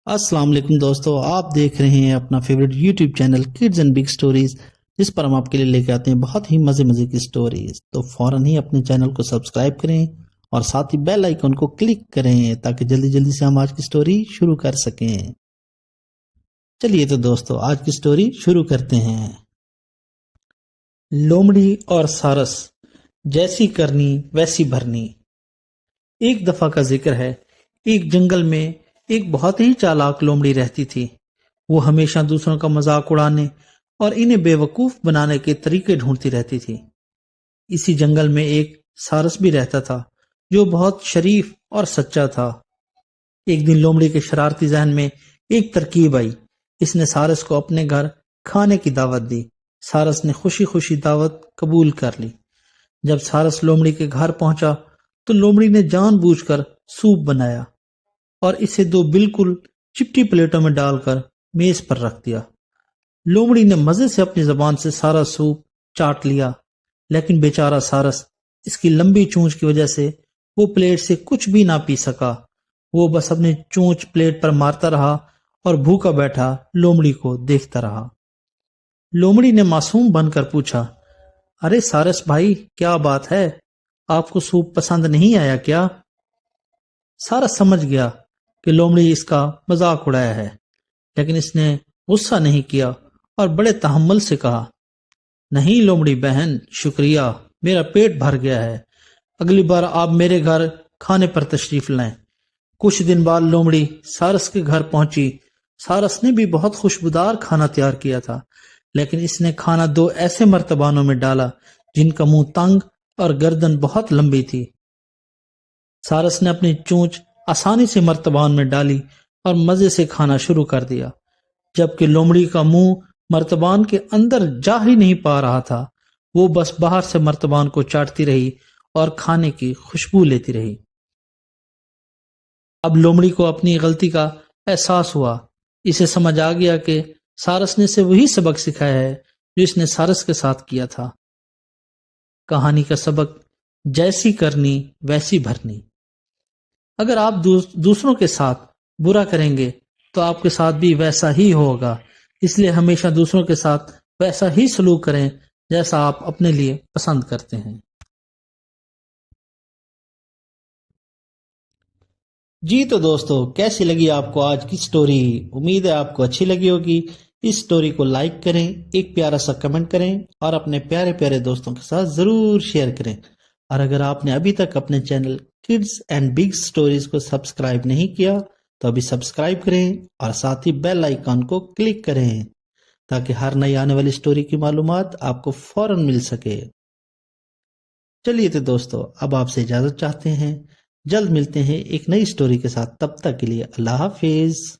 السلام علیکم دوستو، آپ دیکھ رہے ہیں اپنا favourite YouTube channel kids and big stories, جس پر ہم آپ کے لیے لے کے آتے ہیں بہت ہی مزے کی سٹوریز۔ تو فوراً ہی اپنے چینل کو سبسکرائب کریں اور ساتھ ہی بیل آئیکن کو کلک کریں تاکہ جلدی سے ہم آج کی سٹوری شروع کر سکیں۔ چلیے تو دوستو آج کی سٹوری شروع کرتے ہیں۔ لومڑی اور سارس، جیسی کرنی ویسی بھرنی۔ ایک دفعہ کا ذکر ہے، ایک جنگل میں ایک بہت ہی چالاک لومڑی رہتی تھی۔ وہ ہمیشہ دوسروں کا مذاق اڑانے اور انہیں بے وقوف بنانے کے طریقے ڈھونڈتی رہتی تھی۔ اسی جنگل میں ایک سارس بھی رہتا تھا جو بہت شریف اور سچا تھا۔ ایک دن لومڑی کے شرارتی ذہن میں ایک ترکیب آئی۔ اس نے سارس کو اپنے گھر کھانے کی دعوت دی۔ سارس نے خوشی خوشی دعوت قبول کر لی۔ جب سارس لومڑی کے گھر پہنچا تو لومڑی نے جان بوجھ کر سوپ بنایا اور اسے دو بالکل چپٹی پلیٹوں میں ڈال کر میز پر رکھ دیا۔ لومڑی نے مزے سے اپنی زبان سے سارا سوپ چاٹ لیا، لیکن بیچارہ سارس اس کی لمبی چونچ کی وجہ سے وہ پلیٹ سے کچھ بھی نہ پی سکا۔ وہ بس اپنی چونچ پلیٹ پر مارتا رہا اور بھوکا بیٹھا لومڑی کو دیکھتا رہا۔ لومڑی نے معصوم بن کر پوچھا، ارے سارس بھائی، کیا بات ہے؟ آپ کو سوپ پسند نہیں آیا کیا؟ سارس سمجھ گیا کہ لومڑی اس کا مذاق اڑایا ہے، لیکن اس نے غصہ نہیں کیا اور بڑے تحمل سے کہا، نہیں لومڑی بہن، شکریہ، میرا پیٹ بھر گیا ہے، اگلی بار آپ میرے گھر کھانے پر تشریف لائیں۔ کچھ دن بعد لومڑی سارس کے گھر پہنچی۔ سارس نے بھی بہت خوشبودار کھانا تیار کیا تھا، لیکن اس نے کھانا دو ایسے مرتبانوں میں ڈالا جن کا منہ تنگ اور گردن بہت لمبی تھی۔ سارس نے اپنی چونچ آسانی سے مرتبان میں ڈالی اور مزے سے کھانا شروع کر دیا، جبکہ لومڑی کا منہ مرتبان کے اندر جا ہی نہیں پا رہا تھا۔ وہ بس باہر سے مرتبان کو چاٹتی رہی اور کھانے کی خوشبو لیتی رہی۔ اب لومڑی کو اپنی غلطی کا احساس ہوا۔ اسے سمجھ آ گیا کہ سارس نے اسے وہی سبق سکھایا ہے جو اس نے سارس کے ساتھ کیا تھا۔ کہانی کا سبق، جیسی کرنی ویسی بھرنی۔ اگر آپ دوسروں کے ساتھ برا کریں گے تو آپ کے ساتھ بھی ویسا ہی ہوگا، اس لیے ہمیشہ دوسروں کے ساتھ ویسا ہی سلوک کریں جیسا آپ اپنے لیے پسند کرتے ہیں۔ جی تو دوستو، کیسی لگی آپ کو آج کی سٹوری؟ امید ہے آپ کو اچھی لگی ہوگی۔ اس سٹوری کو لائک کریں، ایک پیارا سا کمنٹ کریں اور اپنے پیارے پیارے دوستوں کے ساتھ ضرور شیئر کریں۔ اور اگر آپ نے ابھی تک اپنے channel kids and big stories کو سبسکرائب نہیں کیا تو ابھی سبسکرائب کریں اور ساتھ ہی بیل آئیکن کو کلک کریں تاکہ ہر نئی آنے والی سٹوری کی معلومات آپ کو فوراً مل سکے۔ چلیے تو دوستو، اب آپ سے اجازت چاہتے ہیں، جلد ملتے ہیں ایک نئی سٹوری کے ساتھ، تب تک کے لیے اللہ حافظ۔